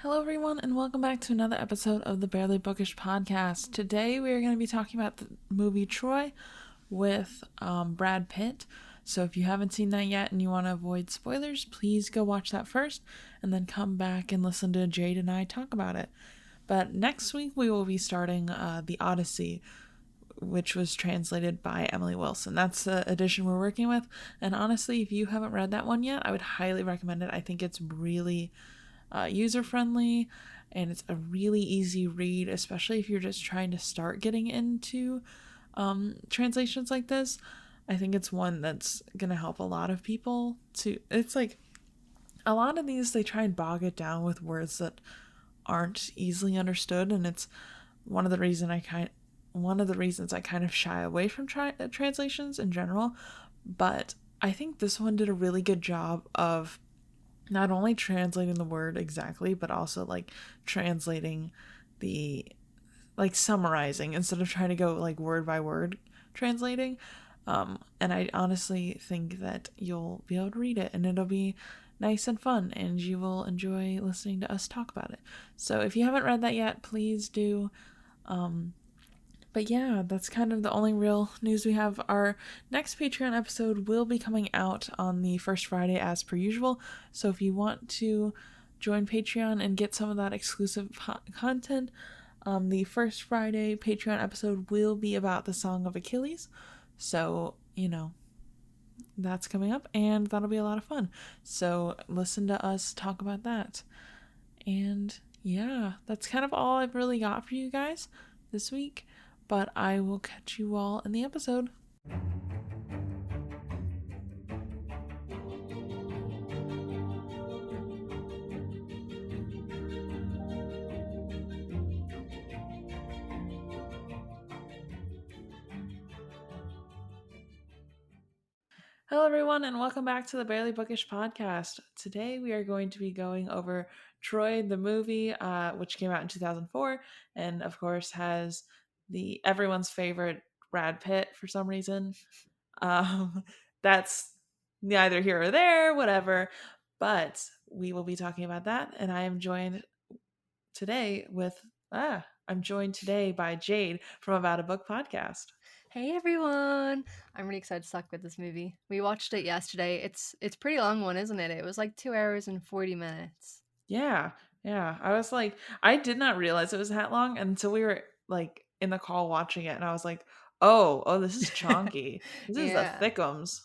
Hello, everyone, and welcome back to another episode of the Barely Bookish podcast. Today, we are going to be talking about the movie Troy with Brad Pitt. So, if you haven't seen that yet and you want to avoid spoilers, please go watch that first and then come back and listen to Jade and I talk about it. But next week, we will be starting The Odyssey, which was translated by Emily Wilson. That's the edition we're working with. And honestly, if you haven't read that one yet, I would highly recommend it. I think it's really user-friendly, and it's a really easy read, especially if you're just trying to start getting into translations like this. I think it's one that's gonna help a lot of people to. It's like a lot of these, they try and bog it down with words that aren't easily understood, and it's one of the reasons I kind of shy away from translations in general. But I think this one did a really good job of not only translating the word exactly, but also like translating the summarizing instead of trying to go like word by word translating. And I honestly think that you'll be able to read it and it'll be nice and fun and you will enjoy listening to us talk about it. So if you haven't read that yet, please do. But yeah, that's kind of the only real news we have. Our next Patreon episode will be coming out on the first Friday as per usual. So if you want to join Patreon and get some of that exclusive content, the first Friday Patreon episode will be about the Song of Achilles. So, that's coming up and that'll be a lot of fun. So listen to us talk about that. And yeah, that's kind of all I've really got for you guys this week. But I will catch you all in the episode. Hello, everyone, and welcome back to the Barely Bookish podcast. Today, we are going to be going over Troy, the movie, which came out in 2004, and of course has the everyone's favorite Brad Pitt for some reason. That's neither here or there, whatever. But we will be talking about that, and today with I'm joined today by Jade from About a Book podcast. Hey everyone! I'm really excited to talk about this movie. We watched it yesterday. It's a pretty long one, isn't it? It was like 2 hours and 40 minutes. Yeah, yeah. I was like, I did not realize it was that long until we were like in the call watching it, and I was like, oh, this is chonky. This is the Yeah. thickums.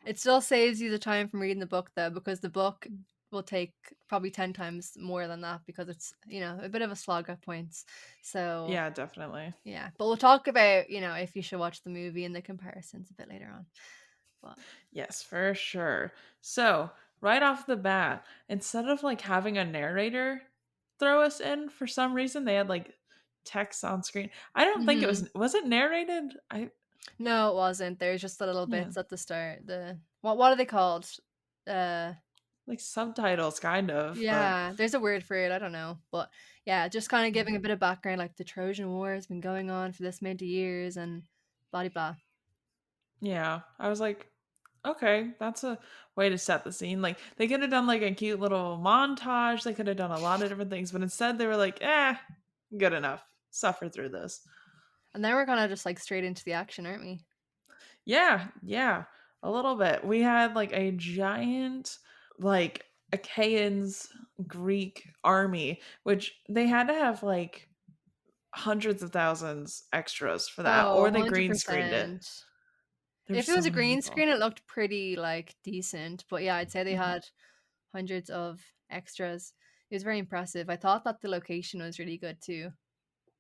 It still saves you the time from reading the book though, because the book will take probably 10 times more than that because it's, a bit of a slog at points. So, Yeah, definitely. yeah. But we'll talk about, if you should watch the movie and the comparisons a bit later on. But Yes, for sure. So, right off the bat, instead of like having a narrator throw us in for some reason, they had like text on screen. I don't think it Mhm. was it narrated? No, it wasn't. There's just the little Yeah, bits at the start. The what are they called? Uh like subtitles kind of, but yeah, there's a word for it, I don't know. But yeah, just kind of yeah. giving a bit of background like the Trojan War has been going on for this many years and blah blah. Yeah, I was like, okay, that's a way to set the scene. Like they could have done like a cute little montage. They could have done a lot of different things, but instead they were like, good enough. Suffer through this. And then we're kind of just like straight into the action, aren't we? Yeah, a little bit. We had like a giant, like Achaeans Greek army, which they had to have like hundreds of thousands extras for that, Oh, or they green screened it. 100%. There's If it was so a many green people. screen, it looked pretty like decent. But yeah, I'd say they Mhm. had hundreds of extras. It was very impressive. I thought that the location was really good too.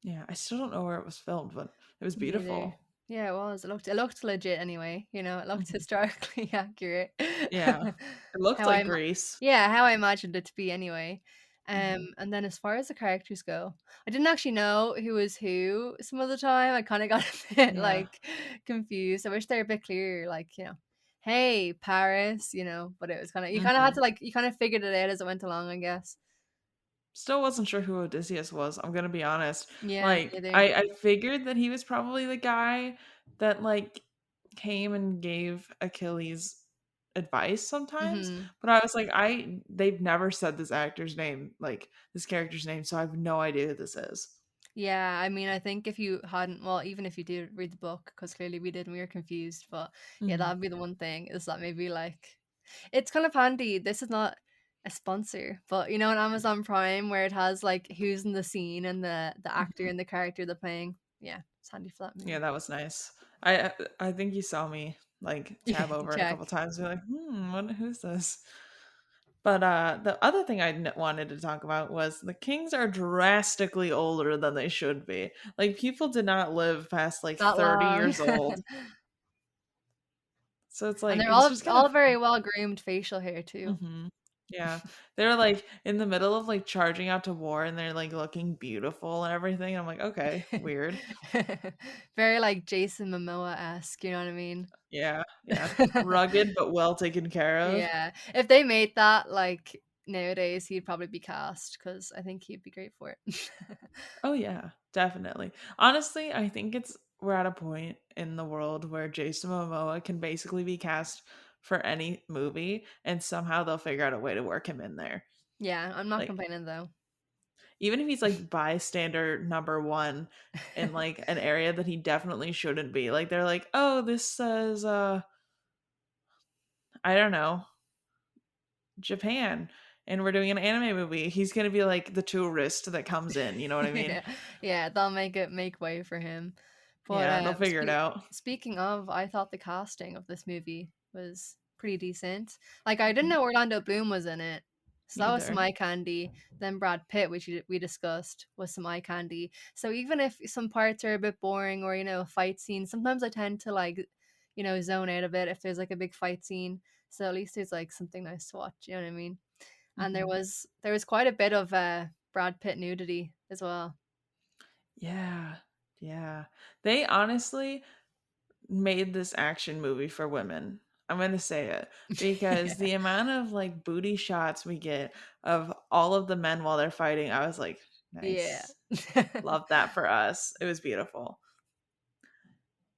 Yeah, I still don't know where it was filmed, but it was Me neither. beautiful. Yeah, it was. It looked legit anyway. It looked Mhm. historically accurate. Yeah. It looked How I like ima- Greece. yeah, how I imagined it to be anyway. Mhm. And then as far as the characters go, I didn't actually know who was who some of the time. I kind of got a bit Yeah. like confused. I wish they were a bit clearer, like, hey, Paris, but it was kind of you kind of had Mhm. to like you kind of figured it out as it went along, I guess. Still wasn't sure who Odysseus was, I'm gonna be honest. Yeah, me Like, neither. I figured that he was probably the guy that, like, came and gave Achilles advice sometimes, Mhm. but I was like, they've never said this actor's name, like this character's name, so I have no idea who this is. Yeah, I mean, I think if you hadn't, well, even if you did read the book, because clearly we did and we were confused, but yeah, Mhm. that'd be the one thing is that maybe like it's kind of handy. This is not a sponsor, but you know, on Amazon Prime where it has like who's in the scene and the actor Mhm. and the character they're playing. Yeah, it's handy for that Yeah, movie. that was nice. I think you saw me like tab over it a couple Check. times. You're like, who's this? But the other thing I wanted to talk about was the Kings are drastically older than they should be. Like people did not live past like That 30 long. years old. So it's And like they're it's just kind all of very well groomed facial hair too. hmm yeah. They're like in the middle of like charging out to war and they're like looking beautiful and everything. I'm like, okay, weird. Very like Jason Momoa-esque, you know what I mean? Yeah, yeah. Rugged but well taken care of. Yeah. If they made that, like, nowadays, he'd probably be cast because I think he'd be great for it. Oh yeah, definitely. Honestly, I think we're at a point in the world where Jason Momoa can basically be cast for any movie and somehow they'll figure out a way to work him in there. Yeah, I'm not Like complaining though. even if he's like bystander number 1 in like an area that he definitely shouldn't be. Like they're like, "Oh, this says I don't know, Japan and we're doing an anime movie." He's going to be like the tourist that comes in, you know what I mean? Yeah, yeah, they'll make way for him. But, Yeah, they'll figure it out. speaking of, I thought the casting of this movie was pretty decent. Like, I didn't Mhm. know Orlando Bloom was in it, so Me that was some either. eye candy. Then Brad Pitt, which we discussed, was some eye candy. So even if some parts are a bit boring or, you know, a fight scene, sometimes I tend to, like, you know, zone out a bit if there's, like, a big fight scene. So at least there's, like, something nice to watch, you know what I mean? And Mhm. there was quite a bit of, Brad Pitt nudity as well. Yeah. Yeah. They honestly made this action movie for women. I'm going to say it because the amount of like booty shots we get of all of the men while they're fighting, I was like, Yeah. nice. Love that for us. It was beautiful.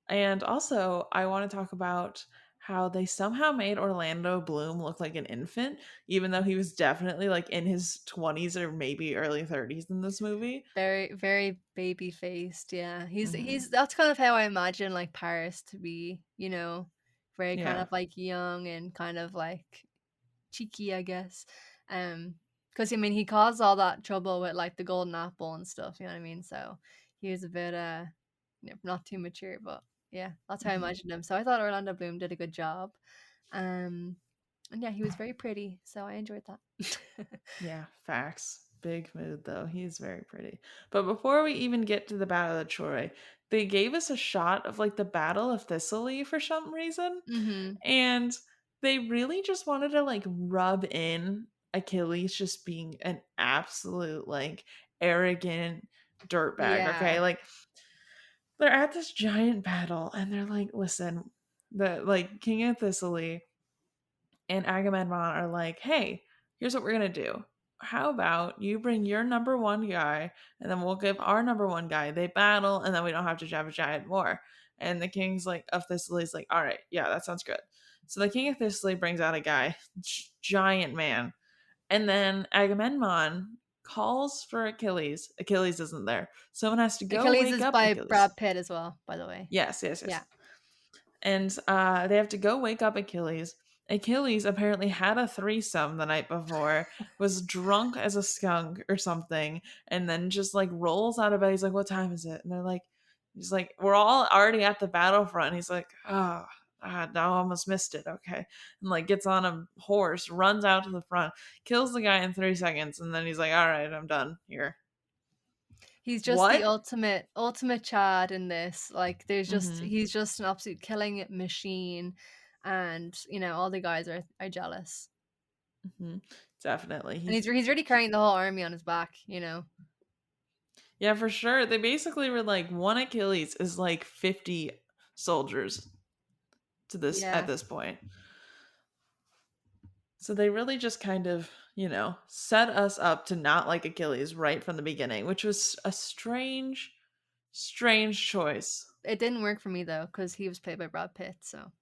And also, I want to talk about how they somehow made Orlando Bloom look like an infant, even though he was definitely like in his 20s or maybe early 30s in this movie. Very, very baby faced. Yeah. Hmm That's kind of how I imagine like Paris to be, you know, very kind Yeah. of like young and kind of like cheeky, I guess. Because I mean he caused all that trouble with like the golden apple and stuff, you know what I mean? So he was a bit you know, not too mature, but yeah, that's how I hmm imagined him. So I thought Orlando Bloom did a good job. Um and yeah, he was very pretty, so I enjoyed that. Yeah, facts. Big mood though. He's very pretty. But before we even get to the Battle of Troy, they gave us a shot of like the Battle of Thessaly for some reason. Mhm. And they really just wanted to like rub in Achilles just being an absolute like arrogant dirtbag. Okay. Yeah. Like they're at this giant battle and they're like, listen, the like King of Thessaly and Agamemnon are like, hey, here's what we're going to do. How about you bring your number 1 guy and then we'll give our number 1 guy, they battle, and then we don't have to have a giant war. And the king's like, of Thessaly's like, all right, yeah, that sounds good. So the king of Thessaly brings out a guy, giant man. And then Agamemnon calls for Achilles. Achilles isn't there. Someone has to go Achilles wake is up by Achilles. Brad Pitt as well, by the way. Yes, yes, Yeah. yes. And they have to go wake up Achilles. Achilles apparently had a threesome the night before, was drunk as a skunk or something, and then just like rolls out of bed. He's like, "What time is it?" And they're like, "He's like, we're all already at the battlefront." He's like, "Oh, now I almost missed it." Okay, and like gets on a horse, runs out to the front, kills the guy in 3 seconds, and then he's like, "All right, I'm done here." He's just the What? ultimate Chad in this. Like there's just Mm-hmm. he's just an absolute killing machine and you know all the guys are jealous. Mm-hmm. Definitely, And he's he's really carrying the whole army on his back, you know. Yeah, for sure. They basically were like one Achilles is like 50 soldiers to this at Yeah. this point. So they really just kind of, set us up to not like Achilles right from the beginning, which was a strange choice. It didn't work for me though cuz he was played by Brad Pitt, so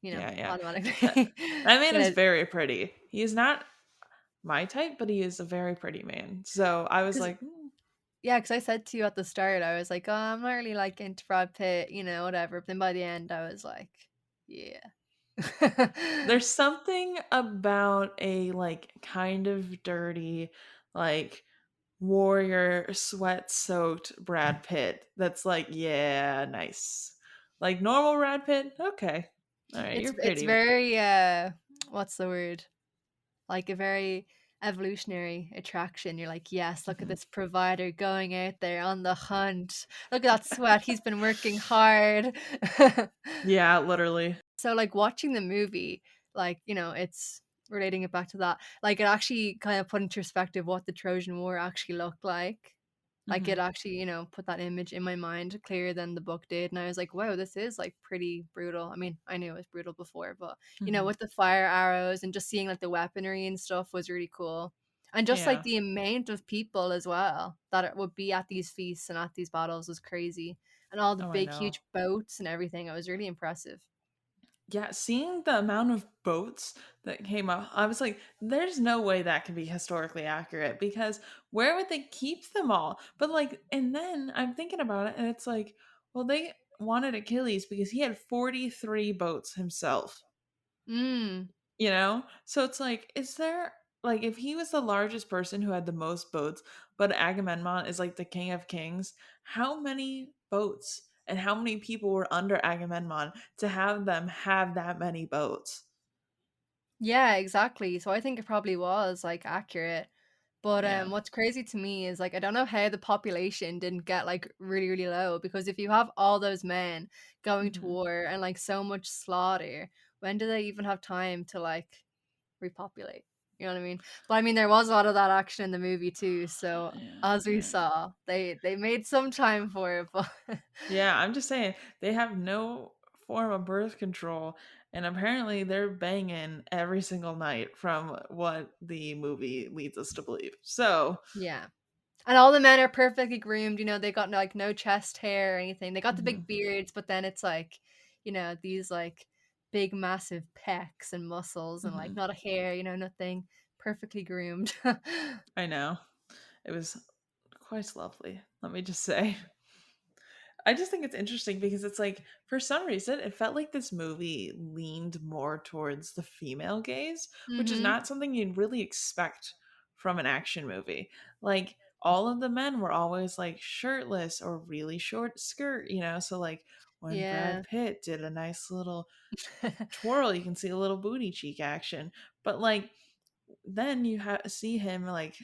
Yeah, yeah. That, automatically, that man you is know, very pretty. He is not my type, but he is a very pretty man. So I was because like, "Mm, yeah, because I said to you at the start, I was like, "Oh, I'm not really like into Brad Pitt, whatever." But then by the end, I was like, "Yeah." there's something about a like kind of dirty, like warrior sweat soaked Brad Pitt that's like, yeah, nice. Like normal Brad Pitt, okay. All right, It's you're it's pretty. very what's the word? Like a very evolutionary attraction. You're like, "Yes, look at Mhm. this provider going out there on the hunt. Look at that sweat. He's been working hard." Yeah, literally. So, like, watching the movie, like, it's relating it back to that, like, it actually kind of put into perspective what the Trojan War actually looked like. Like, it Hmm. actually, put that image in my mind clearer than the book did, and I was like, "Wow, this is, like, pretty brutal." I mean, I knew it was brutal before, but, Hmm. with the fire arrows and just seeing, like, the weaponry and stuff was really cool. And just, like, Yeah. the amount of people as well that it would be at these feasts and at these battles was crazy, and all the Oh, I big, know. huge boats and everything, it was really impressive. Yeah, seeing the amount of boats that came up, I was like, there's no way that can be historically accurate because where would they keep them all? But like, and then I'm thinking about it and it's like, well, they wanted Achilles because he had 43 boats himself. Mm. You know? So it's like, is there like if he was the largest person who had the most boats, but Agamemnon is like the king of kings, how many boats and how many people were under Agamemnon to have them have that many boats? Yeah, exactly. So I think it probably was, like, accurate. But, Yeah. what's crazy to me is, like, I don't know how the population didn't get, like, really, really low, because if you have all those men going to Hmm. war and, like, so much slaughter, when do they even have time to, like, repopulate? You know what I mean? But, I mean, there was a lot of that action in the movie too, so Yeah. as we Yeah. saw, they made some time for it, but Yeah, I'm just saying they have no form of birth control and apparently they're banging every single night from what the movie leads us to believe. So, yeah. And all the men are perfectly groomed, they got, like, no chest hair or anything. They got the big mhm, beards, but then it's like, these, like, big massive pecs and muscles and, like, mhm. not a hair, nothing. Perfectly groomed. I know. It was quite lovely, let me just say. I just think it's interesting because it's like, for some reason, it felt like this movie leaned more towards the female gaze, which is Mhm. not something you'd really expect from an action movie. Like, all of the men were always like shirtless or really short skirt, you know? So, like, when Brad Yeah. Pitt did a nice little twirl, you can see a little booty cheek action. But, like, then you see him like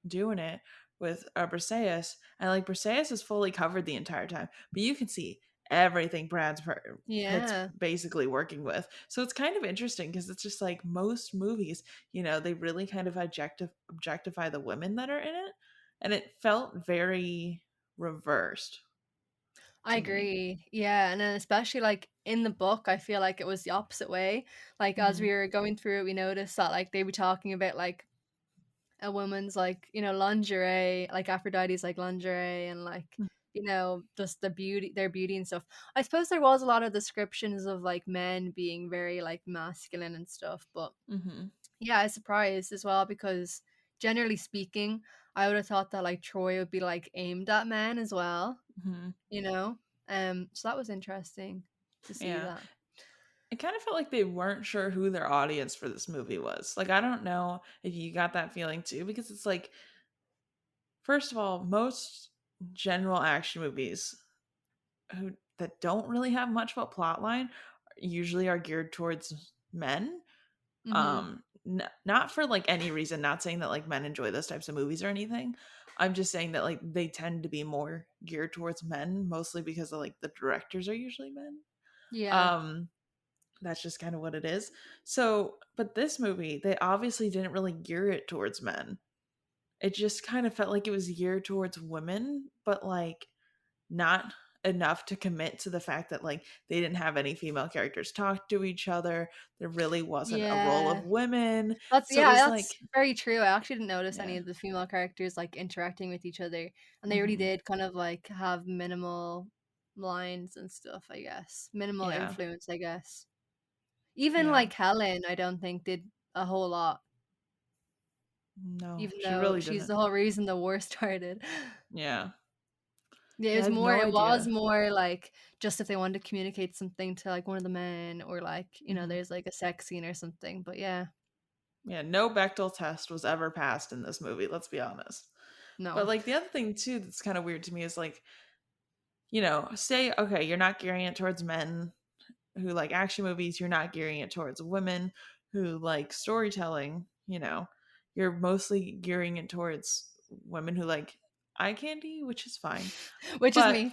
doing it with Briseis, and like Briseis is fully covered the entire time, but you can see everything Pitt's Yeah. basically working with. So it's kind of interesting because it's just like most movies, they really kind of objectify the women that are in it, and it felt very reversed I to me. agree. Yeah, and then especially, like, in the book, I feel like it was the opposite way. Like, as we Hmm. were going through it, we noticed that, like, they were talking about, like, a woman's like, lingerie, like Aphrodite's like lingerie and like, just their beauty and stuff. I suppose there was a lot of descriptions of like men being very like masculine and stuff, but Hmm. yeah, I was surprised as well because generally speaking, I would have thought that like Troy would be like aimed at men as well, Hmm. you know? So that was interesting to see Yeah. that. It kind of felt like they weren't sure who their audience for this movie was. Like, I don't know if you got that feeling too, because it's like, first of all, most general action movies that don't really have much of a plot line usually are geared towards men. Mhm. Not for like any reason, not saying that like men enjoy those types of movies or anything. I'm just saying that like they tend to be more geared towards men, mostly because of like the directors are usually men. Yeah. Um, that's just kind of what it is. So, but this movie, they obviously didn't really gear it towards men. It just kind of felt like it was geared towards women, but like not enough to commit to the fact that like they didn't have any female characters talk to each other. There really wasn't a role of Yeah. women. That's So it yeah, was like, that's very true. I actually didn't notice yeah. any of the female characters, like, interacting with each other, and they really Hmm. did kind of, like, have minimal lines and stuff, I guess. Minimal Yeah. influence, I guess. Even Yeah. like Helen, I don't think did a whole lot, No, even she though really she's didn't. the whole reason the war started. Yeah. Yeah, Yeah, I have no it was idea. more like just if they wanted to communicate something to like one of the men or like, Mhm. there's like a sex scene or something. But yeah, Yeah, no Bechdel test was ever passed in this movie, let's be honest. But no. like the other thing too that's kind of weird to me is like, say okay, you're not gearing it towards men who like action movies, you're not gearing it towards women who like storytelling, you're mostly gearing it towards women who like eye candy, which is fine. Which is But me.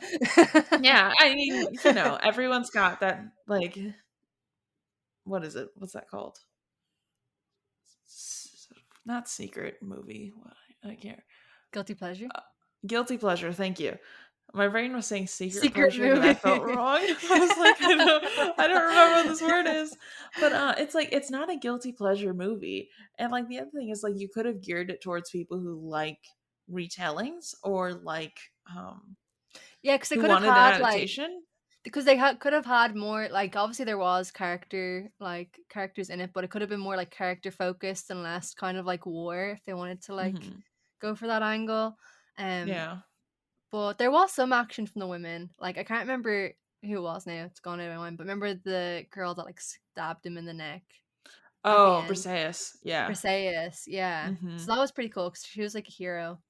yeah, I mean, everyone's got that like what is it? What's that called? Not secret movie. What I can't. Guilty pleasure. Uh, Guilty pleasure. Thank you. My brain was saying secret Secret pleasure, and that felt movie. wrong. I was like, I don't remember what this word is. But it's like it's not a guilty pleasure movie. And like the other thing is like you could have geared it towards people who like retellings or like Yeah, because they who could have wanted an had like adaptation. because they could have had more like obviously there was characters in it, but it could have been more like character focused and less kind of like war if they wanted to like Hmm. go for that angle. Um, Yeah. but there was some action from the women. Like I can't remember who it was now; it's gone out of my mind. But remember the girl that like stabbed him in the neck at the Oh, end, Briseis. Yeah. Briseis. Yeah, Hmm. so that was pretty cool because she was like a hero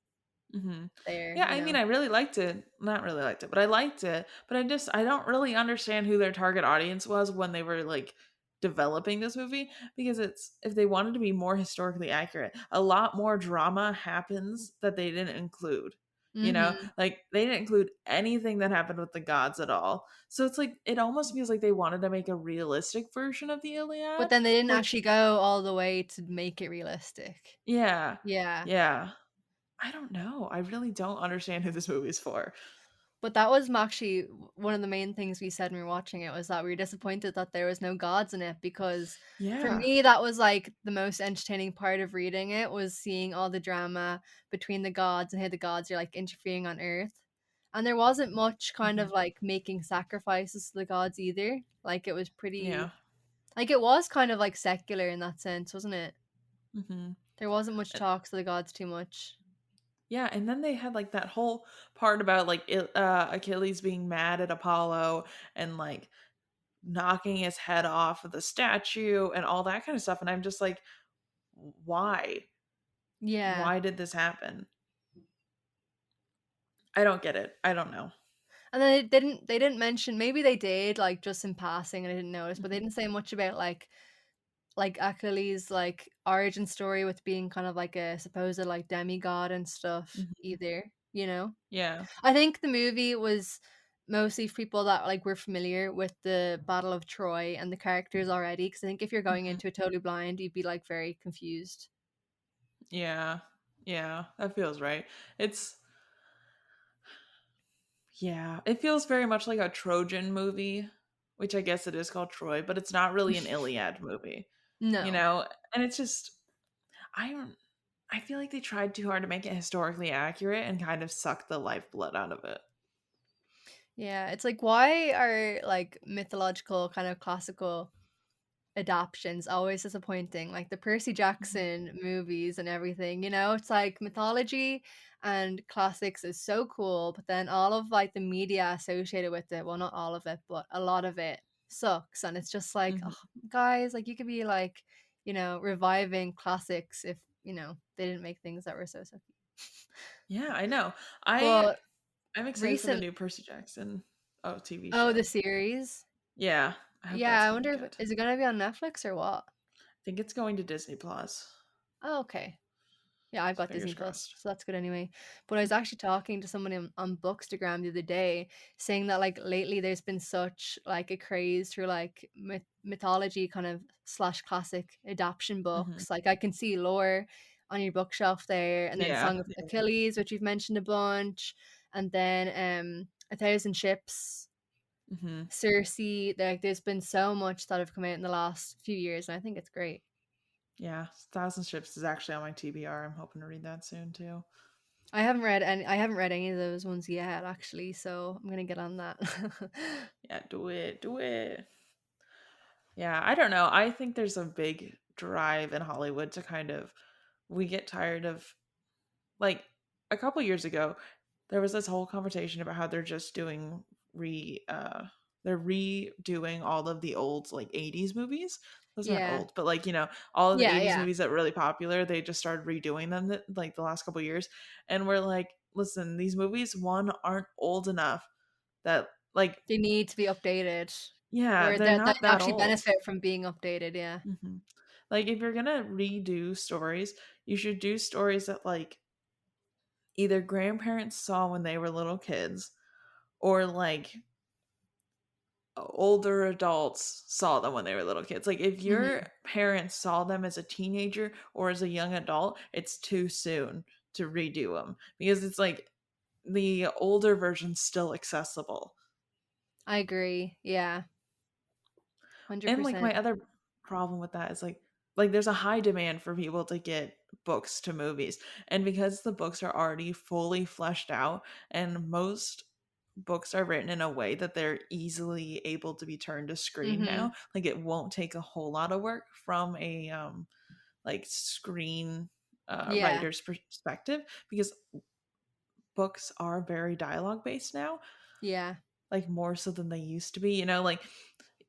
Hmm. there. Yeah, I mean, I really liked it. Not really liked it, but I liked it. But I don't really understand who their target audience was when they were like developing this movie because it's if they wanted to be more historically accurate, a lot more drama happens that they didn't include. Mm-hmm. Like they didn't include anything that happened with the gods at all. So it's like it almost feels like they wanted to make a realistic version of the But Iliad, then they didn't which actually go all the way to make it realistic. yeah, Yeah. yeah. I don't know. I really don't understand who this movie's for. But that was actually one of the main things we said when we were watching it was that we were disappointed that there was no gods in it because for Yeah. me that was like the most entertaining part of reading it was seeing all the drama between the gods and how the gods are like interfering on Earth. And there wasn't much kind of Mhm. like making sacrifices to the gods either. Like it was Yeah. pretty like it was kind of like secular in that sense, wasn't it? Mhm. There wasn't much Uh, talk to the gods too much. Yeah, and then they had like that whole part about like Achilles being mad at Apollo and like knocking his head off of the statue and all that kind of stuff and I'm just like why? Yeah. Why did this happen? I don't get it. I don't know. And then they didn't mention maybe they did, like, just in passing and I didn't notice, but they Mhm. didn't say much about, like, Achilles', like, origin story with being kind of like a supposed, like, demigod and stuff Mhm. either, you know? Yeah. I think the movie was mostly for people that, like, were familiar with the Battle of Troy and the characters already. Because I think if you're going Mhm. into it totally blind, you'd be, like, very confused. Yeah. Yeah, that feels right. It's Yeah, it feels very much like a Trojan movie, which I guess it is called Troy, but it's not really an Iliad movie, you No. know? And it's just I don't I feel like they tried too hard to make it historically accurate and kind of sucked the lifeblood out of it. Yeah, it's like, why are, like, mythological, kind of classical adaptions always disappointing, like the Percy Mhm. Jackson movies and everything, it's like mythology and classics is so cool, but then all of like the media associated with it, well not all of it, but a lot of it sucks and it's just like, Mhm. oh, guys, like you could be like, reviving classics if, they didn't make things that were so sucky. Yeah, I know. I But I'm excited for the recent new Percy Jackson TV oh, show. the series. Yeah, I hope Yeah, that's I gonna be wonder if good. is it gonna be on Netflix or what? I think it's going to Disney Plus. Oh, okay. Yeah, I've So got Disney fingers Plus, crossed. so that's good anyway. But I was actually talking to someone on Bookstagram the other day, saying that like lately there's been such like a craze for like mythology kind of slash classic adaptation Mhm. books. Like I can see Lore on your bookshelf there, and then Yeah. Song of Achilles, which you've mentioned a bunch, and then A Thousand Ships, Mhm. Circe. Like there's been so much that have come out in the last few years, and I think it's great. Yeah, Thousand Ships is actually on my TBR. I'm hoping to read that soon too. I haven't read any of those ones yet actually, so I'm gonna get on that. Yeah, do it. Do it. Yeah, I don't know. I think there's a big drive in Hollywood to kind of we get tired of like a couple years ago there was this whole conversation about how they're just doing re they're redoing all of the old like 80s movies. Those aren't Yeah. old, but like, all of the Yeah, 80s yeah. movies that were really popular, they just started redoing them like the last couple years. And we're like, listen, these movies one aren't old enough that like They need to be updated, yeah, or they're that not that actually old. benefit from being updated, yeah. Hmm. Like if you're gonna redo stories, you should do stories that like either grandparents saw when they were little kids or like older adults saw them when they were little kids. Like if your Mhm. parents saw them as a teenager or as a young adult, it's too soon to redo them because it's like the older version's still accessible. I agree, yeah, And like 100%. my other problem with that is like there's a high demand for people to get books to movies. And because the books are already fully fleshed out and most books are written in a way that they're easily able to be turned to screen now, Mhm. like it won't take a whole lot of work from a like screen Yeah, writer's perspective because books are very dialogue based now, yeah. like more so than they used to be, like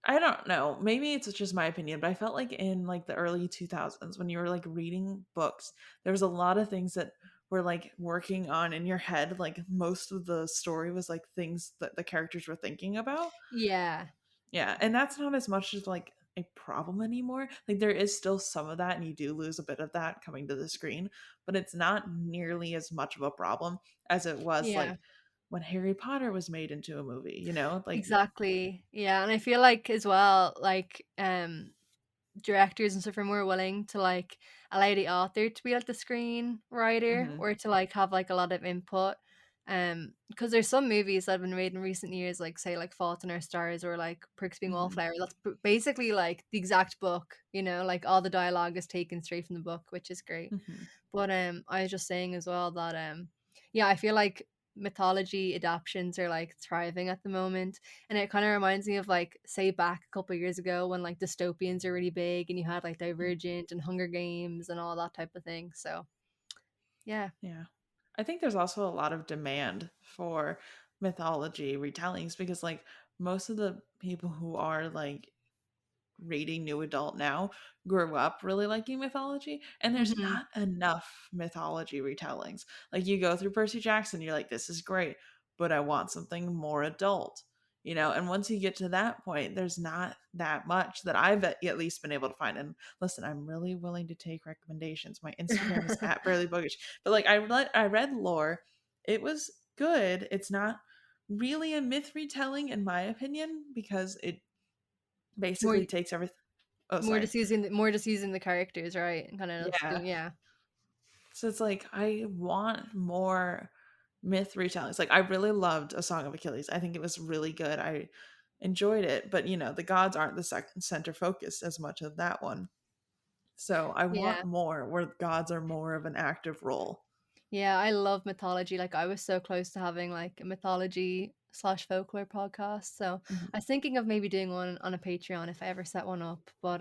I don't know. Maybe it's just my opinion, but I felt like in like the early 2000s when you were like reading books, there was a lot of things that were like working on in your head. Like most of the story was like things that the characters were thinking about. Yeah. Yeah, and that's not as much as like a problem anymore. Like there is still some of that and you do lose a bit of that coming to the screen, but it's not nearly as much of a problem as it was Yeah. like when Harry Potter was made into a movie, Like Exactly. Yeah, and I feel like as well, like, directors and stuff are more willing to, like, allow the author to be, like, the screenwriter mhm, or to, like, have, like, a lot of input, because there's some movies that have been made in recent years, like, say, like, Fault in Our Stars or, like, Perks of Being a mhm, Wallflower, that's basically, like, the exact book, like, all the dialogue is taken straight from the book, which is great. mhm. But, I was just saying as well that, yeah, I feel like mythology adaptions are, like, thriving at the moment, and it kinda reminds me of, like, say, back a couple years ago when, like, dystopians are really big and you had, like, Divergent and Hunger Games and all that type of thing, so, yeah. Yeah. I think there's also a lot of demand for mythology retellings because like most of the people who are like reading new adult now grew up really liking mythology and there's Mhm. not enough mythology retellings. Like you go through Percy Jackson, you're like this is great, but I want something more adult. And once you get to that point, there's not that much that I've at least been able to find. And listen, I'm really willing to take recommendations. My Instagram is at barely bookish. But like I read lore. It was good. It's not really a myth retelling in my opinion because it More basically takes everything. Oh, more sorry. just using the characters, right? And kinda just Yeah. doing yeah. So it's like I want more myth retellings. Like I really loved A Song of Achilles. I think it was really good. I enjoyed it, but the gods aren't the center focus as much of that one. So I Yeah. want more where gods are more of an active role. Yeah, I love mythology, like, I was so close to having, like, a mythology/folklore podcast, so I Mhm. was thinking of maybe doing one on a Patreon if I ever set one up, but,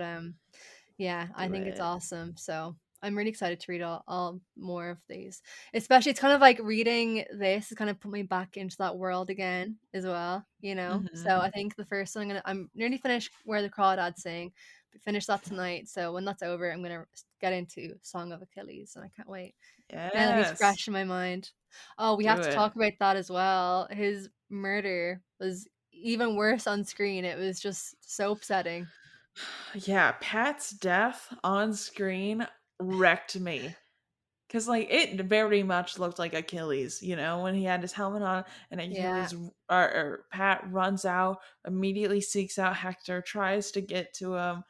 yeah, I Do think it's it. awesome, so I'm really excited to read all more of these. Especially it's kind of like reading this has kind of put me back into that world again as well, you know? Hmm. So I think the first one I'm nearly finished Where the Crawdads Sing, finish that tonight, so when that's over, I'm gonna get into Song of Achilles, and I can't wait. Now that he's Yes. fresh in my mind. Oh, we have Do to it. talk about that as well. His murder was even worse on screen. It was just so upsetting. Yeah, Pat's death on screen wrecked me. Cause like it very much looked like Achilles, when he had his helmet on and Yeah. or Pat runs out, immediately seeks out Hector, tries to get to him,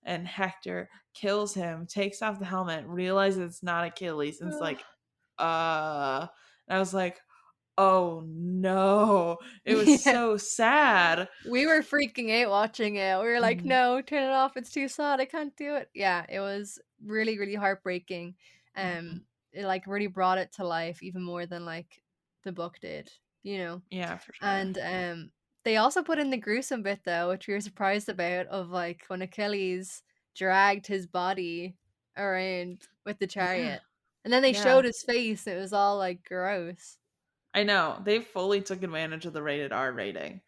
and Hector kills him, takes off the helmet, realizes it's not Achilles, and it's Ugh. like, and I was like, oh no. It was Yeah. so sad. We were freaking out watching it. We were like, Mhm, "No, turn it off. It's too sad. I can't do it." Yeah, it was really, really heartbreaking. mhm. It like really brought it to life even more than like the book did, you know. Yeah, for sure. And They also put in the gruesome bit though, which we were surprised about, of like when Achilles dragged his body around with the Yeah. chariot. And then they Yeah. showed his face, it was all like gross. I know. They fully took advantage of the rated R rating.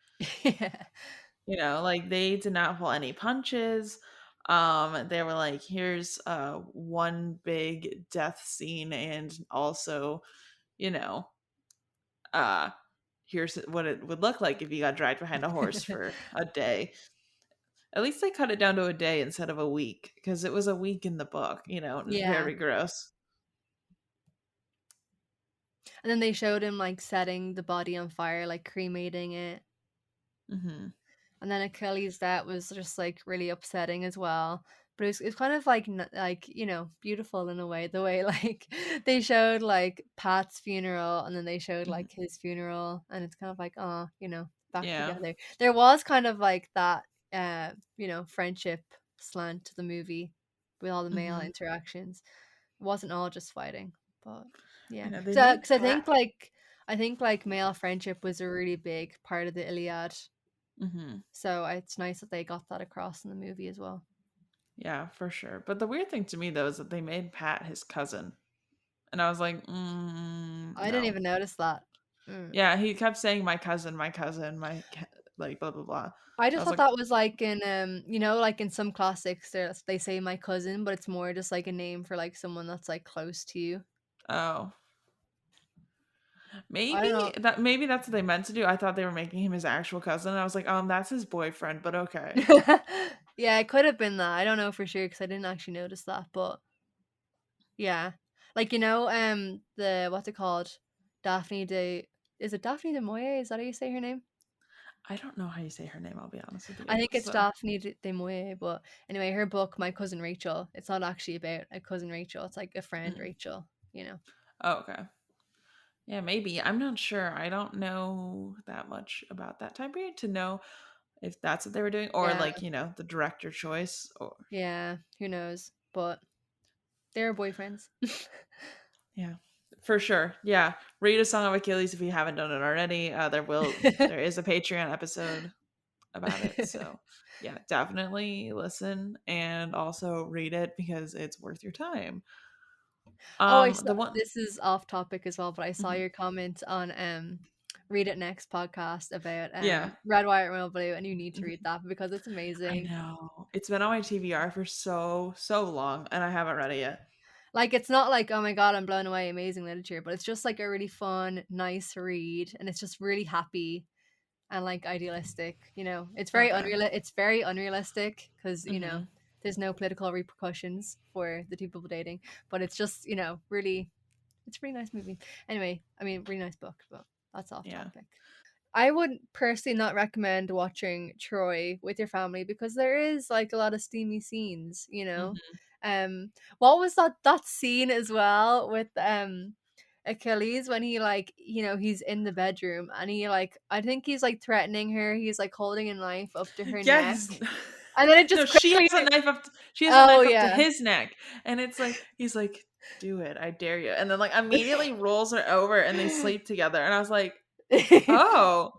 Yeah. Like they did not pull any punches. They were like, here's one big death scene, and also, you know, uh here's what it would look like if you got dragged behind a horse for a day. At least they cut it down to a day instead of a week, because it was a week in the book, Yeah. very gross. And then they showed him like setting the body on fire, like cremating it. Hmm. And then Achilles, that was just like really upsetting as well. But it was kind of like like beautiful in a way. The way like they showed like Pat's funeral and then they showed Hmm. like his funeral, and it's kind of like, oh, back Yeah. together. There was kind of like that friendship slant to the movie with all the male Hmm. interactions. It wasn't all just fighting, but I yeah. know they So made because Pat. I think like male friendship was a really big part of the Iliad, Hmm. so it's nice that they got that across in the movie as well. Yeah, for sure. But the weird thing to me though is that they made Pat his cousin, and I was like, I didn't no. even notice that. Mm. Yeah, he kept saying my cousin, like blah blah blah. I I just was thought like, that was like in like in some classics they say my cousin, but it's more just like a name for like someone that's like close to you. oh, I don't know. maybe that's what they meant to do. I thought they were making him his actual cousin. I was like, that's his boyfriend, but okay. Yeah, it could have been that. I don't know for sure because I didn't actually notice that, but yeah. Like the what's it called? Daphne de is it Daphne de Moye? Is that how you say her name? I don't know how you say her name. I'll be honest with I you. think it's So, Daphne de Moye, but anyway, her book, My Cousin Rachel, it's not actually about a cousin Rachel. It's like a friend mm. Rachel. Oh, okay. Yeah, maybe. I'm not sure. I don't know that much about that time period to know if that's what they were doing, or Yeah, like, the director choice, or yeah, who knows? But they're boyfriends. yeah. For sure. Yeah. Read a Song of Achilles if you haven't done it already. There is a Patreon episode about it. So, yeah, definitely listen and also read it because it's worth your time. Oh, I saw The one this is off topic as well, but I saw Mhm. your comment on Read It Next podcast about Yeah. Red, White, Royal Blue, and you need to Mhm. read that because it's I amazing. know. It's been on my TBR for so long and I haven't read it yet. Like it's not like, oh my god, I'm blown away, amazing literature, but it's just like a really fun, nice read, and it's just really happy and like idealistic. Okay. It's very unrealistic because Mhm. there's no political repercussions for the two people dating, but it's just really, it's a really nice movie. Anyway, I mean, really nice book, but that's off Yeah. topic. I would personally not recommend watching Troy with your family because there is like a lot of steamy scenes. Mhm. What was that scene as well with Achilles when he like, he's in the bedroom and he like, I think he's like threatening her, he's like holding a knife up to her neck. Yes. And then it No, just quickly she has a Oh knife up to yeah. his neck, and it's like he's like, "Do it, I dare you," and then like immediately rolls her over, and they sleep together, and I was like, "Oh,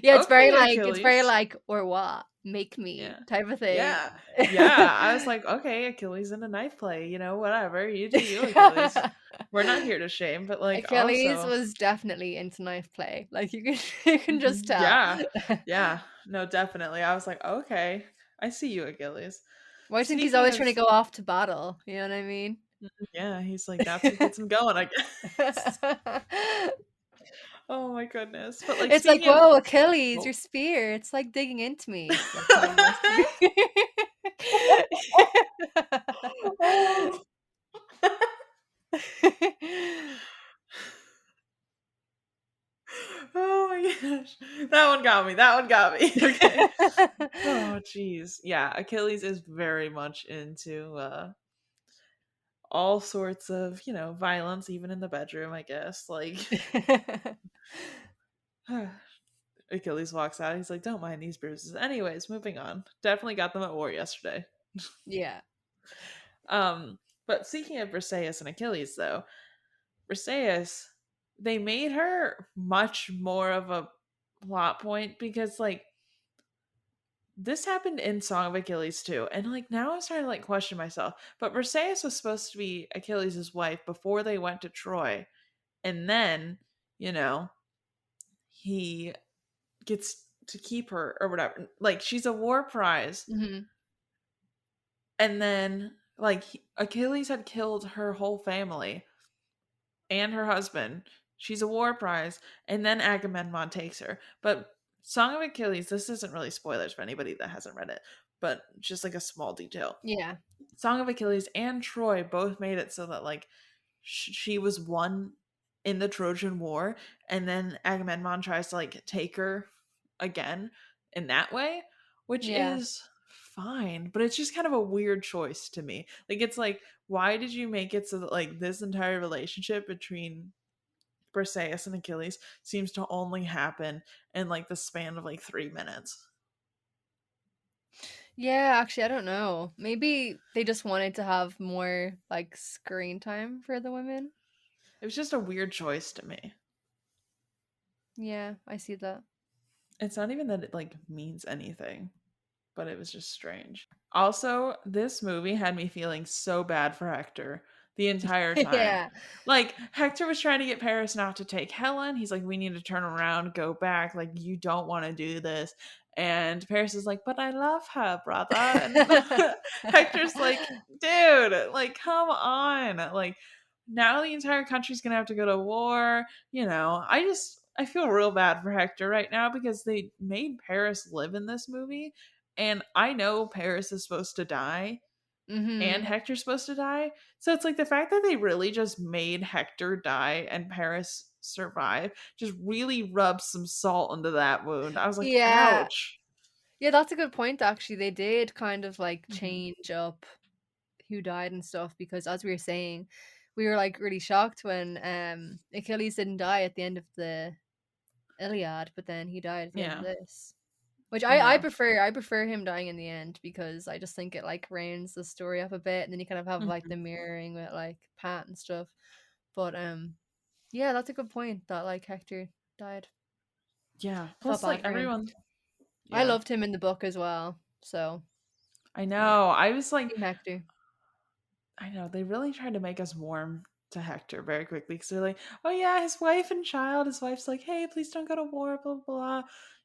Yeah, okay, it's very Achilles." like, or what? Make me Yeah, type of thing. yeah, yeah. I was like, "Okay, Achilles in a knife play, whatever you do, you Achilles. We're not here to shame, but like Achilles also, was definitely into knife play. Like you can you can just mhm, tell. yeah, yeah, no, definitely." I was like, "Okay, I see you, Achilles." Why do you think he's Speaking always of trying to go off to battle? You know what I mean? Yeah, he's like, "That's what gets him going, I guess." Oh my goodness. But, like, It's like, speaking of whoa, Achilles, oh. your spear. It's like digging into me. Like hitting my spear. Oh. Oh my gosh. That one got me, that one got me. Okay. Oh, jeez. Yeah, Achilles is very much into, all sorts of, violence, even in the bedroom, I guess, like Achilles walks out, he's like, "Don't mind these bruises." Anyways, moving on. Definitely got them at war yesterday. Yeah. Um, but speaking of Briseis and Achilles, though, Briseis, they made her much more of a plot point because like this happened in Song of Achilles too. And like now I'm starting to like question myself. But Briseis was supposed to be Achilles' wife before they went to Troy. And then, you know, he gets to keep her or whatever. Like she's a war prize. Hmm. And then like Achilles had killed her whole family and her husband. She's a war prize, and then Agamemnon takes her. But Song of Achilles, this isn't really spoilers for anybody that hasn't read it, but just like a small detail. Yeah. Song of Achilles and Troy both made it so that like she was one in the Trojan War, and then Agamemnon tries to like take her again in that way, which Yeah. is fine, but it's just kind of a weird choice to me. Like it's like, why did you make it so that like this entire relationship between Briseis and Achilles seems to only happen in like the span of like 3 minutes? Yeah, actually, I don't know. Maybe they just wanted to have more like screen time for the women. It was just a weird choice to me. Yeah, I see that. It's not even that it like means anything, but it was just strange. Also, this movie had me feeling so bad for Hector the entire time. Yeah. Like, Hector was trying to get Paris not to take Helen. He's like, we need to turn around, go back. Like, you don't want to do this. And Paris is like, but I love her, brother. And Hector's like, dude, like, come on. Like, now the entire country's going to have to go to war. I feel real bad for Hector right now because they made Paris live in this movie. And I know Paris is supposed to die and Mhm. Hector's supposed to die. So it's like the fact that they really just made Hector die and Paris survive just really rubs some salt into that wound. I was like, Yeah. ouch. Yeah, that's a good point actually. They did kind of like Hmm. change up who died and stuff because as we were saying, we were like really shocked when Achilles didn't die at the end of the Iliad, but then he died at the end of Yeah, this. Which I I know. prefer. I prefer him dying in the end because I just think it like rounds the story up a bit, and then you kind of have like the Mhm. mirroring with like Pat and stuff. But yeah, that's a good point that like Hector died. Yeah. I felt Plus, like, bad for him. everyone. I Yeah. loved him in the book as well. So I yeah, know. I was like, Team Hector. I know they really tried to make us warm to Hector very quickly because they're like, oh yeah, his wife and child. His wife's like, hey, please don't go to war, blah blah blah.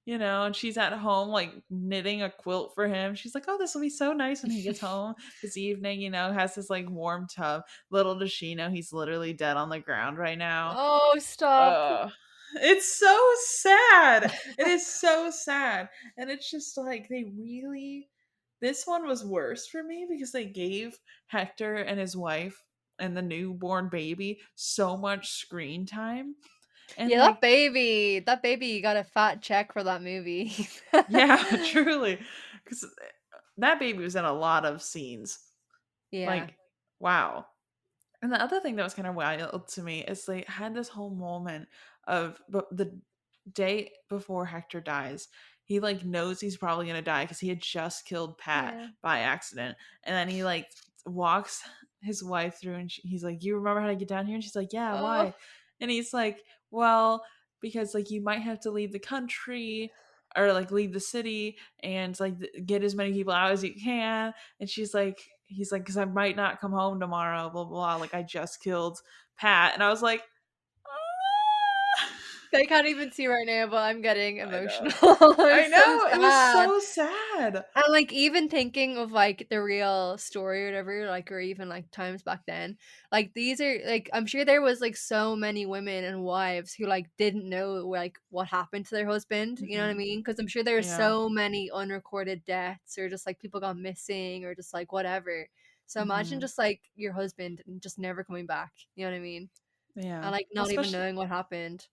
And she's at home like knitting a quilt for him. She's like, oh, this will be so nice when he gets home this evening. Has this like warm tub. Little does she know he's literally dead on the ground right now. Oh, stop. It's so sad. It is so sad. And it's just like this one was worse for me because they gave Hector and his wife and the newborn baby so much screen time. And Yeah, like, that baby got a fat check for that movie. yeah, truly. Because that baby was in a lot of scenes. Yeah. Like, wow. And the other thing that was kind of wild to me is they had this whole moment of the day before Hector dies. He like knows he's probably gonna die because he had just killed Pat Yeah. by accident, and then he like walks his wife through, and he's like, "You remember how to get down here?" And she's like, "Yeah, Oh. why?" And he's like, "Well, because like you might have to leave the country." Or like leave the city and like get as many people out as you can. And he's like, because I might not come home tomorrow, blah, blah, blah. Like, I just killed Pat. And I was like, ah! I can't even see right now, but I'm getting I know. emotional. I'm I so know. It was sad. so sad. And like even thinking of like the real story or whatever, like or even like times back then, like these are like I'm sure there was like so many women and wives who like didn't know like what happened to their husband. You know what I Hmm. mean? Because I'm sure there are Yeah. so many unrecorded deaths or just like people got missing or just like whatever. So imagine Hmm. just like your husband and just never coming back. You know what I mean? And Yeah. like Well, not even knowing what happened.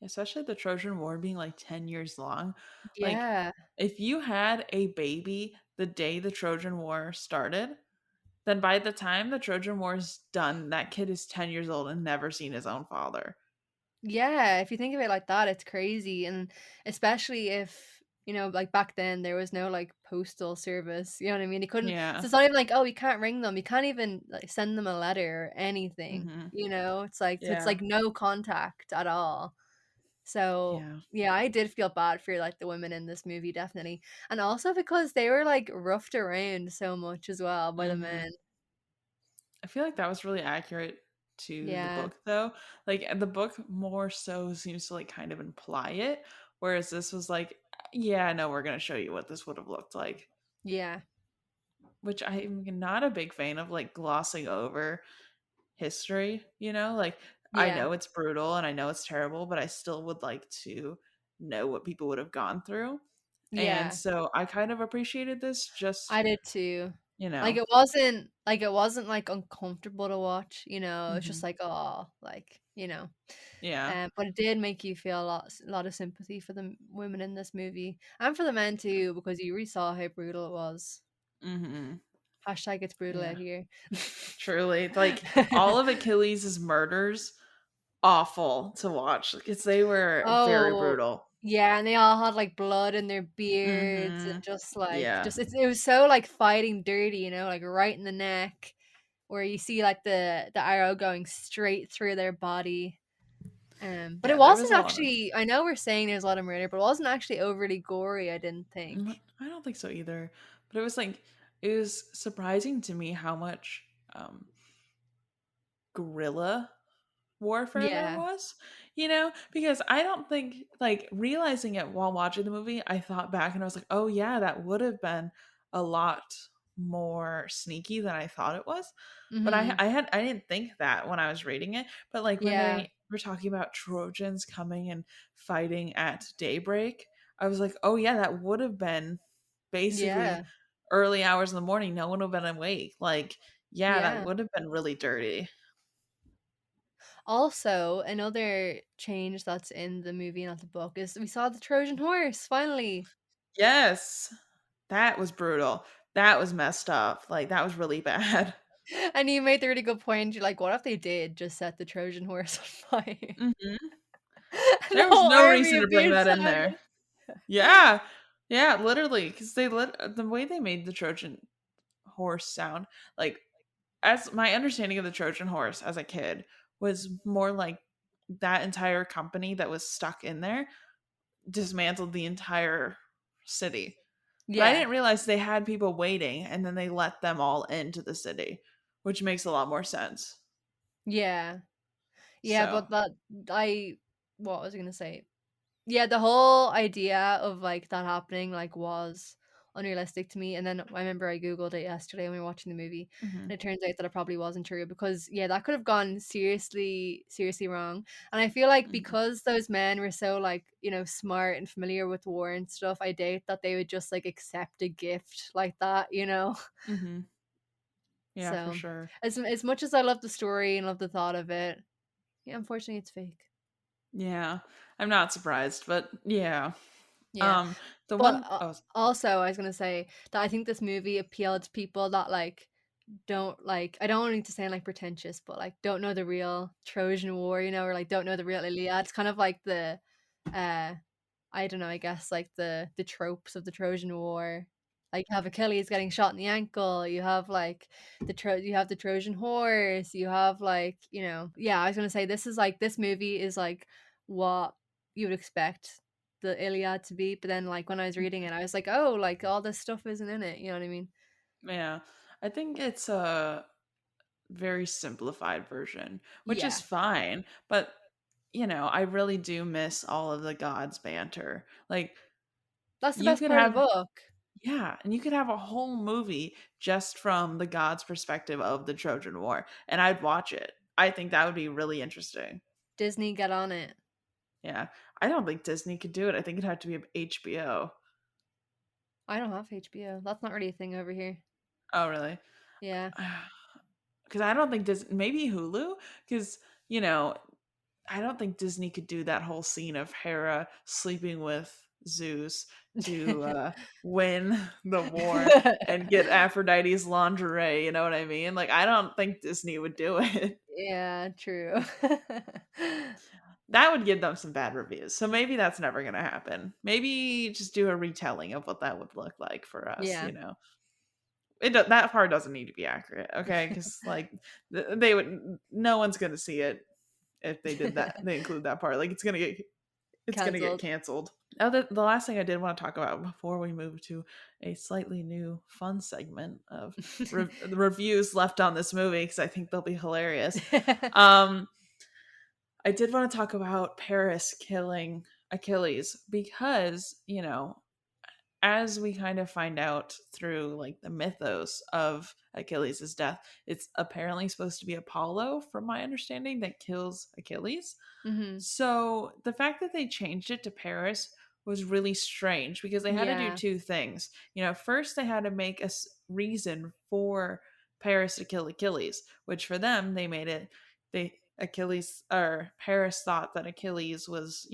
especially the Trojan War being like 10 years long. Like, Yeah. if you had a baby the day the Trojan War started, then by the time the Trojan War is done, that kid is 10 years old and never seen his own father. Yeah, if you think of it like that, it's crazy. And especially if, like back then there was no like postal service, you know what I mean? He couldn't, Yeah. so it's not even like, oh, we can't ring them. You can't even like send them a letter or anything, Hmm. It's like, so it's Yeah. like no contact at all. So Yeah. yeah, I did feel bad for like the women in this movie, definitely. And also because they were like roughed around so much as well by the Hmm. men. I feel like that was really accurate to the Yeah. book, though. Like the book more so seems to like kind of imply it, whereas this was like, yeah, no, we're gonna show you what this would have looked like. Yeah. Which I'm not a big fan of, like glossing over history. Like I Yeah. know it's brutal and I know it's terrible, but I still would like to know what people would have gone through. And Yeah. so I kind of appreciated this just, I did too. you Like know. it wasn't like uncomfortable to watch, it's just Hmm. like, oh, like, you know. Yeah. But it did make you feel a lot of sympathy for the women in this movie and for the men too, because you really saw how brutal it was. Hmm. Hashtag it's brutal Yeah. out here. Truly, like all of Achilles' murders, awful to watch because they were very Oh, brutal. yeah, and they all had like blood in their beards and Hmm. just like Yeah. it was so like fighting dirty, like right in the neck, where you see like the arrow going straight through their body. But it Yeah, there was wasn't a lot of. actually. I know we're saying there's a lot of murder, but it wasn't actually overly gory. I didn't think. I don't think so either. But it was surprising to me how much um guerrilla warfare there Yeah. was, because I don't think, like, realizing it while watching the movie, I thought back and I was like, oh yeah, that would have been a lot more sneaky than I thought it was. But Mhm. I didn't think that when I was reading it. But like when Yeah. they were talking about Trojans coming and fighting at daybreak, I was like, oh yeah, that would have been basically Yeah. early hours in the morning. No one would have been awake. Like, yeah, that Yeah. would have been really dirty. Also, another change that's in the movie, not the book, is we saw the Trojan horse finally. Yes. That was brutal. That was messed up. Like, that was really bad. And you made the really good point. You're like, what if they did just set the Trojan horse on fire? Mhm. And the There was whole no army reason to would bring be that in inside there. it. Yeah. Yeah, literally, because the way they made the Trojan horse sound, like, as my understanding of the Trojan horse as a kid was more like that entire company that was stuck in there dismantled the entire city. But I Yeah. didn't realize they had people waiting and then they let them all into the city, which makes a lot more sense. Yeah. Yeah, So, but what was I gonna say? Yeah, the whole idea of like that happening like was unrealistic to me. And then I remember I googled it yesterday when we were watching the movie, and mhm, it turns out that it probably wasn't true because yeah, that could have gone seriously, seriously wrong. And I feel like mhm, because those men were so like smart and familiar with war and stuff, I doubt that they would just like accept a gift like that. mhm. Yeah, for So sure. as much as I love the story and love the thought of it, yeah, unfortunately, it's fake. Yeah. I'm not surprised, but yeah. Yeah. Um, the But, one oh, also, I was gonna say that I think this movie appealed to people that, like, don't like I don't need to sound, like, pretentious, but, like, don't know the real Trojan War, or, like, don't know the real Iliad. It's kind of like uh, I don't know, I guess, like, the tropes of the Trojan War. Like, you have Achilles getting shot in the ankle, you have, like, you have the Trojan horse, you have, like, yeah, I was gonna say this movie is, like, what you would expect the Iliad to be, but then, like, when I was reading it, I was like, "Oh, like, all this stuff isn't in it," you know what I mean? yeah. I think it's a very simplified version, which is Yeah. fine, but I really do miss all of the gods banter. Like, That's the you best could part of the have book. yeah, and you could have a whole movie just from the gods' perspective of the Trojan War, and I'd watch it. I think that would be really interesting. Disney, get on it. Yeah. I don't think Disney could do it. I think it'd have to be HBO. I don't have HBO. That's not really a thing over here. Oh, really? Yeah. Because I don't think Disney, maybe Hulu, because you know, I don't think Disney could do that whole scene of Hera sleeping with Zeus to win the war and get Aphrodite's lingerie. You know what I mean? Like, I don't think Disney would do it. Yeah, true. That would give them some bad reviews. So maybe that's never going to happen. Maybe just do a retelling of what that would look like for us. Yeah. That part doesn't need to be accurate, okay? Because like they would, no one's going to see it if they did that. They include that part. Like it's going to get It's gonna get Cancelled. canceled. Oh, the last thing I did want to talk about before we move to a slightly new fun segment of the reviews left on this movie, because I think they'll be hilarious. Um, I did want to talk about Paris killing Achilles because, as we kind of find out through like the mythos of Achilles' death, it's apparently supposed to be Apollo, from my understanding, that kills Achilles. Hmm. So the fact that they changed it to Paris was really strange because they had to do Yeah. two things. First they had to make a reason for Paris to kill Achilles, which for them they made it they Achilles or Paris thought that Achilles was,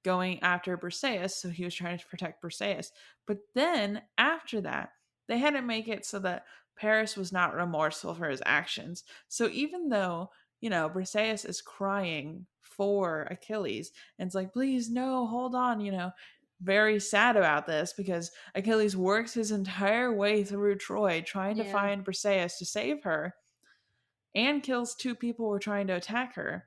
going after Briseis, so he was trying to protect Briseis. But then after that, they had to make it so that Paris was not remorseful for his actions. So even though Briseis is crying for Achilles and it's like, please, no, hold on, very sad about this because Achilles works his entire way through Troy trying to Yeah. find Briseis to save her and kills two people who were trying to attack her.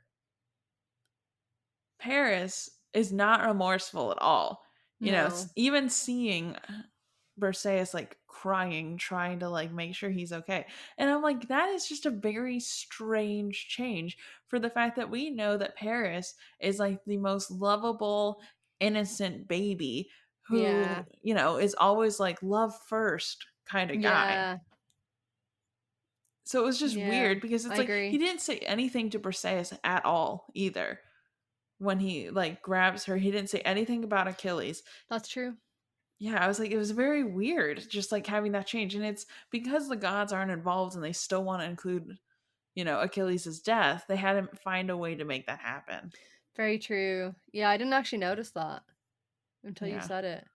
Paris is not remorseful at all. No. Even seeing Briseis like crying, trying to like make sure he's okay. And I'm like, that is just a very strange change for the fact that we know that Paris is like the most lovable, innocent baby who, Yeah. is always like love first kind of guy. Yeah. So it was just Yeah. weird because it's I like he agree. didn't say anything to Briseis at all either. When he like grabs her, he didn't say anything about Achilles. That's true. Yeah, I was like, it was very weird just like having that change. And it's because the gods aren't involved and they still want to include, Achilles' death. They had to find a way to make that happen. Very true. Yeah, I didn't actually notice that until you Yeah, said it.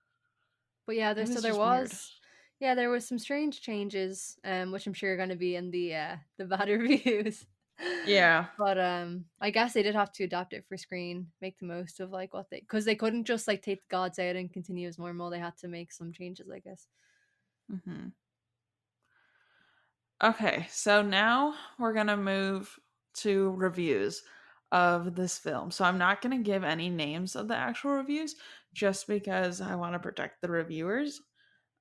But yeah, it so was there just weird. was, yeah, there was some strange changes, which I'm sure are going to be in the bad reviews. Yeah. But I guess they did have to adapt it for screen, make the most of like what because they couldn't just like take the gods out and continue as normal. They had to make some changes, I guess. hmm Okay, so now we're going to move to reviews of this film. So I'm not going to give any names of the actual reviews just because I want to protect the reviewers.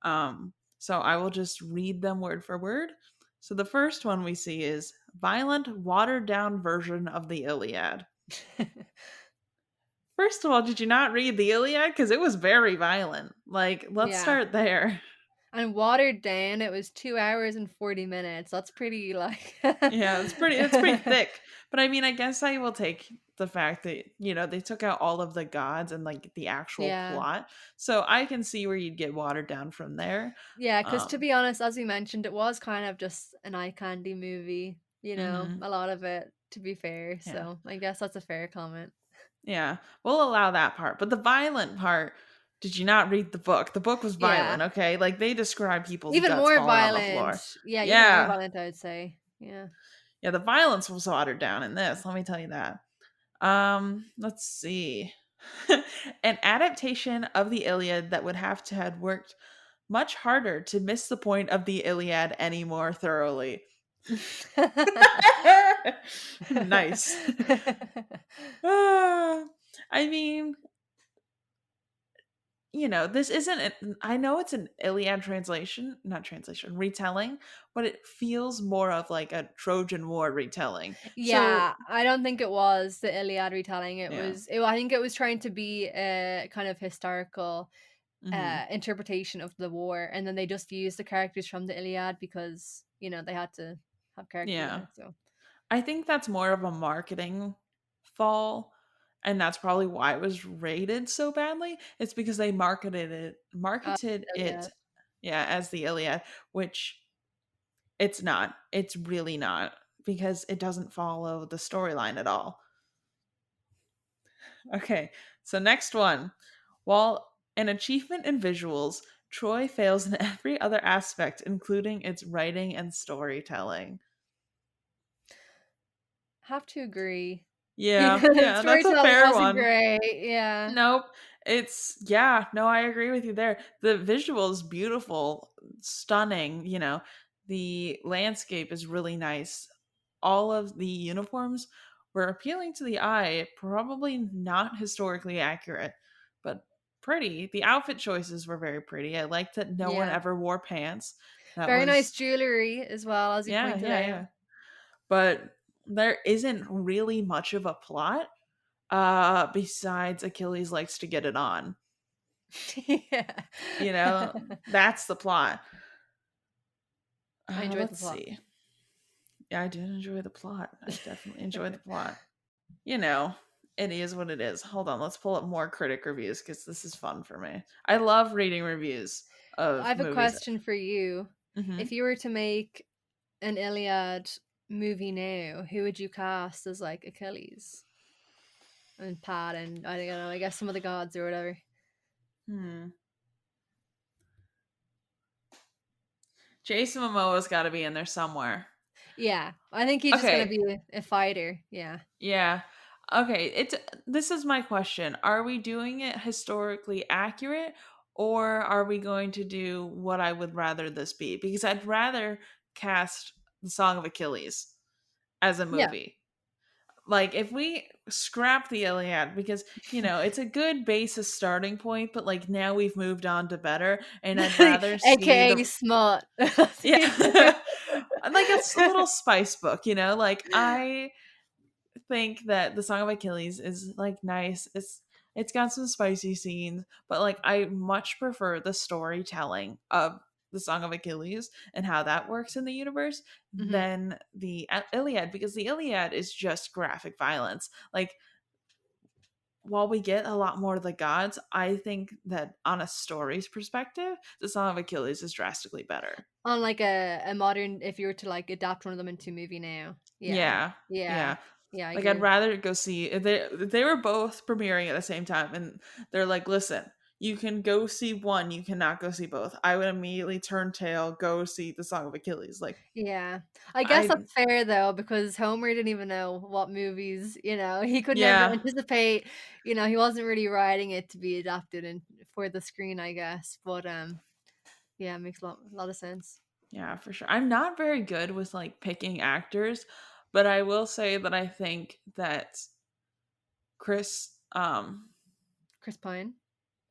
So I will just read them word for word. So the first one we see is violent, watered down version of the Iliad. First of all, did you not read the Iliad? Because it was very violent. Like, let's Yeah. start there. And watered down, it was 2 hours and 40 minutes. That's pretty like Yeah, it's pretty thick. But I mean, I guess I will take the fact that, they took out all of the gods and like the actual Yeah. plot. So I can see where you'd get watered down from there. Yeah, because to Um, be honest, as we mentioned, it was kind of just an eye candy movie, mhm, a lot of it, to be fair. yeah. So I guess that's a fair comment. Yeah, we'll allow that part. But the violent part, did you not read the book? The book was Yeah. violent, okay? Like they describe people's Even guts more falling on the violent. floor. Yeah, even more Yeah. violent, I would say. Yeah. Yeah, the violence was watered down in this, let me tell you that. Let's see. An adaptation of the Iliad that would have to have worked much harder to miss the point of the Iliad any more thoroughly. Nice. Ah, I mean, this isn't, I know it's an Iliad translation, not translation, retelling, but it feels more of like a Trojan War retelling. So, Yeah, I don't think it was the Iliad retelling. yeah. I think it was trying to be a kind of historical hmm interpretation of the war, and then they just used the characters from the Iliad because they had to have characters in Yeah. it. So I think that's more of a marketing fall. And that's probably why it was rated so badly. It's because they marketed it, Iliad. yeah, as the Iliad, which it's not. It's really not because it doesn't follow the storyline at all. Okay, so next one. While an achievement in visuals, Troy fails in every other aspect, including its writing and storytelling. Have to agree. Yeah, The yeah, that's a storytelling fair wasn't one. great. Yeah. Nope. Yeah, no, I agree with you there. The visual is beautiful, stunning, The landscape is really nice. All of the uniforms were appealing to the eye, probably not historically accurate, but pretty. The outfit choices were very pretty. I liked that no one Yeah. ever wore pants. That Very nice was, jewelry as well, as you yeah, pointed yeah, out. yeah. But there isn't really much of a plot besides Achilles likes to get it on. Yeah. You know, that's the plot. I enjoyed the Let's plot. see. Yeah, I did enjoy the plot. I definitely enjoyed the plot. You know, it is what it is. Hold on, let's pull up more critic reviews because this is fun for me. I love reading reviews I of have a movies. question for you. Hmm. If you were to make an Iliad movie now, who would you cast as like Achilles and Pat and I don't know, I guess some of the gods or whatever? Hmm. Jason Momoa's got to be in there somewhere. Yeah, I think he's just gonna Okay. be a fighter. Yeah, Yeah. Okay. This is my question. Are we doing it historically accurate, or are we going to do what I would rather this be? Because I'd rather cast the Song of Achilles as a yeah. movie. Like if we scrap the Iliad, because it's a good basis starting point, but like now we've moved on to better, and I'd rather see AKA the smut. yeah, like a little spice book, like I think that the Song of Achilles is like nice. It's got some spicy scenes, but like I much prefer the storytelling of the Song of Achilles and how that works in the universe Hmm. than the Iliad, because the Iliad is just graphic violence. Like while we get a lot more of the gods, I think that on a story's perspective, the Song of Achilles is drastically better. On like a modern, if you were to like adapt one of them into a movie now. Yeah, Yeah, yeah, yeah. yeah. I Like I'd agree. rather go see if they were both premiering at the same time and they're like, listen, you can go see one, you cannot go see both. I would immediately turn tail, go see the Song of Achilles. Like Yeah. I guess I that's fair though, because Homer didn't even know what movies, he could never yeah, anticipate, he wasn't really writing it to be adapted in for the screen, I guess. But yeah, it makes a lot of sense. yeah, for sure. I'm not very good with like picking actors, but I will say that I think that Chris Chris Pine.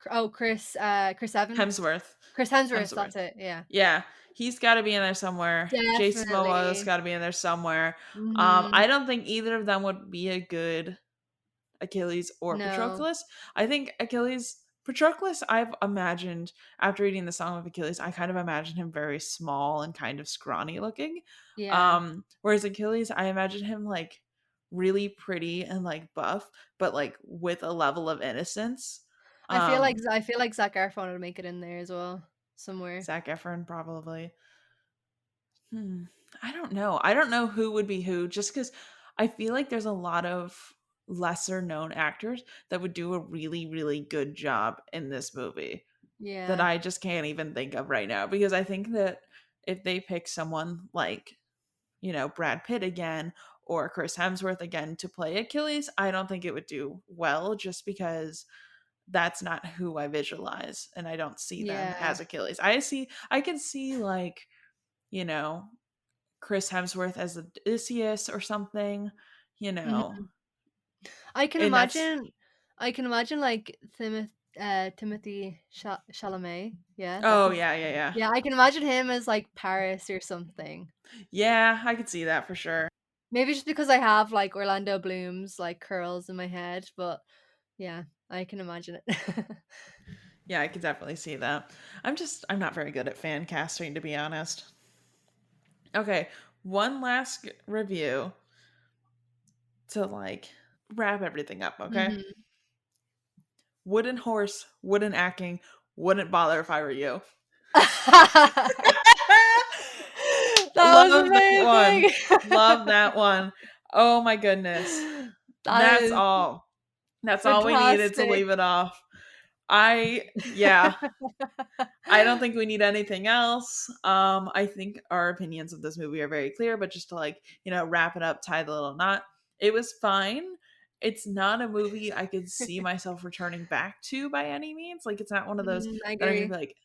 Oh, Chris Evans. Hemsworth. Chris Hemsworth, Hemsworth. that's it. Yeah. Yeah, he's got to be in there somewhere. Jason Momoa's Definitely. got to be in there somewhere. Mhm. I don't think either of them would be a good Achilles or No. Patroclus. I think Patroclus, I've imagined after reading the Song of Achilles, I kind of imagine him very small and kind of scrawny looking. Yeah. Whereas Achilles, I imagine him like really pretty and like buff, but like with a level of innocence. Um, I feel like Zac Efron would make it in there as well somewhere. Zac Efron probably. Hmm. I don't know. I don't know who would be who, just because I feel like there's a lot of lesser known actors that would do a really, really good job in this movie that Yeah. I just can't even think of right now. Because I think that if they pick someone like, Brad Pitt again or Chris Hemsworth again to play Achilles, I don't think it would do well, just because that's not who I visualize and I don't see them Yeah. as Achilles. I can see like, you know, Chris Hemsworth as Odysseus or something, you know. Mhm. I can And that's imagine like Timothy Chalamet. Yeah, that's oh his. yeah, yeah, yeah. Yeah, I can imagine him as like Paris or something. Yeah, I could see that for sure. Maybe just because I have like Orlando Bloom's like curls in my head, but yeah, I can imagine it. Yeah, I could definitely see that. I'm not very good at fan casting, to be honest. Okay, one last review to like wrap everything up, okay? Mhm. Wooden horse, wooden acting, wouldn't bother if I were you. That was Love that one. amazing. Love that one. Oh my goodness. That That's is all. That's all we needed to fantastic. leave it off. Yeah, I don't think we need anything else. I think our opinions of this movie are very clear, but just to like, wrap it up, tie the little knot. It was fine. It's not a movie I could see myself returning back to by any means. Like it's not one of those I that I'm gonna be agree. like,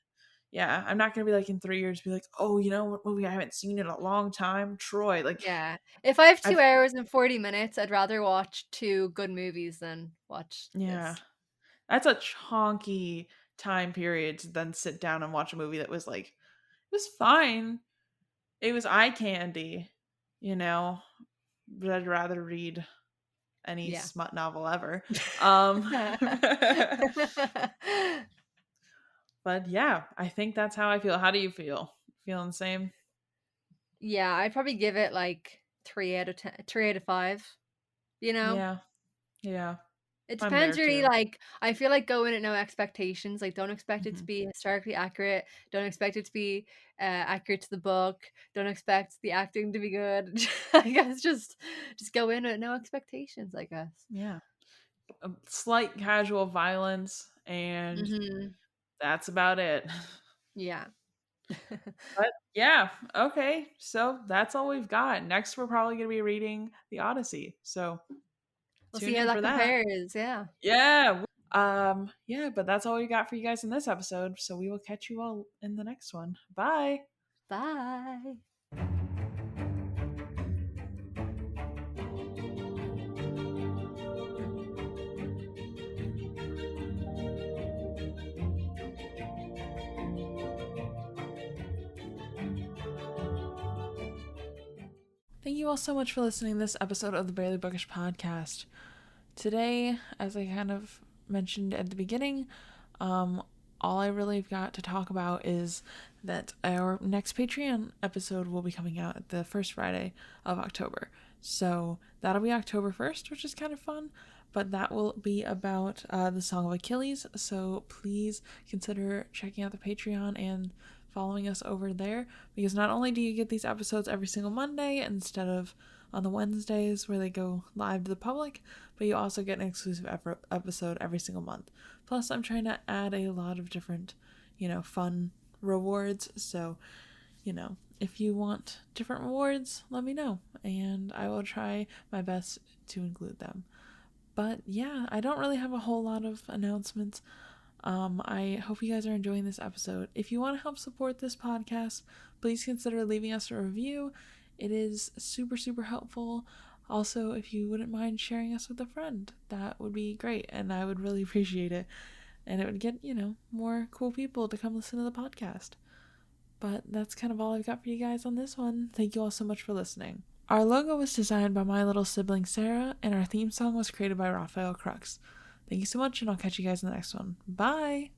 yeah, I'm not gonna be like in 3 years be like, oh, you know what movie I haven't seen in a long time? Troy. Like Yeah. If I have I've 2 hours and 40 minutes, I'd rather watch 2 good movies than watch yeah. this. That's a chonky time period to then sit down and watch a movie that was like it was fine. It was eye candy, you know. But I'd rather read any Yeah. smut novel ever. Um but yeah, I think that's how I feel. How do you feel? Feeling the same? Yeah, I'd probably give it, like, 3 out of 10 3 out of 5, you know? Yeah. Yeah. It I'm there depends really, too. like, I feel like go in at no expectations, like, don't expect it to Mhm. be historically accurate, don't expect it to be, accurate to the book, don't expect the acting to be good. I guess just go in with no expectations, I guess. Yeah. A slight casual violence and Mhm. that's about it. Yeah. But yeah, okay. So that's all we've got. Next we're probably going to be reading The Odyssey. So We'll see tune how in that for that. compares, yeah. Yeah. Yeah, but that's all we got for you guys in this episode. So we will catch you all in the next one. Bye. Bye. Thank you all so much for listening to this episode of the Barely Bookish podcast. Today, as I kind of mentioned at the beginning, all I really have got to talk about is that our next Patreon episode will be coming out the first Friday of October. So that'll be October 1st, which is kind of fun, but that will be about the Song of Achilles. So please consider checking out the Patreon and following us over there, because not only do you get these episodes every single Monday instead of on the Wednesdays where they go live to the public, but you also get an exclusive episode every single month. Plus, I'm trying to add a lot of different, fun rewards. So, if you want different rewards, let me know, and I will try my best to include them. But yeah, I don't really have a whole lot of announcements. I hope you guys are enjoying this episode. If you want to help support this podcast, please consider leaving us a review. It is super, super helpful. Also, if you wouldn't mind sharing us with a friend, that would be great, and I would really appreciate it. And it would get, more cool people to come listen to the podcast. But that's kind of all I've got for you guys on this one. Thank you all so much for listening. Our logo was designed by my little sibling Sarah, and our theme song was created by Raphael Crux. Thank you so much, and I'll catch you guys in the next one. Bye!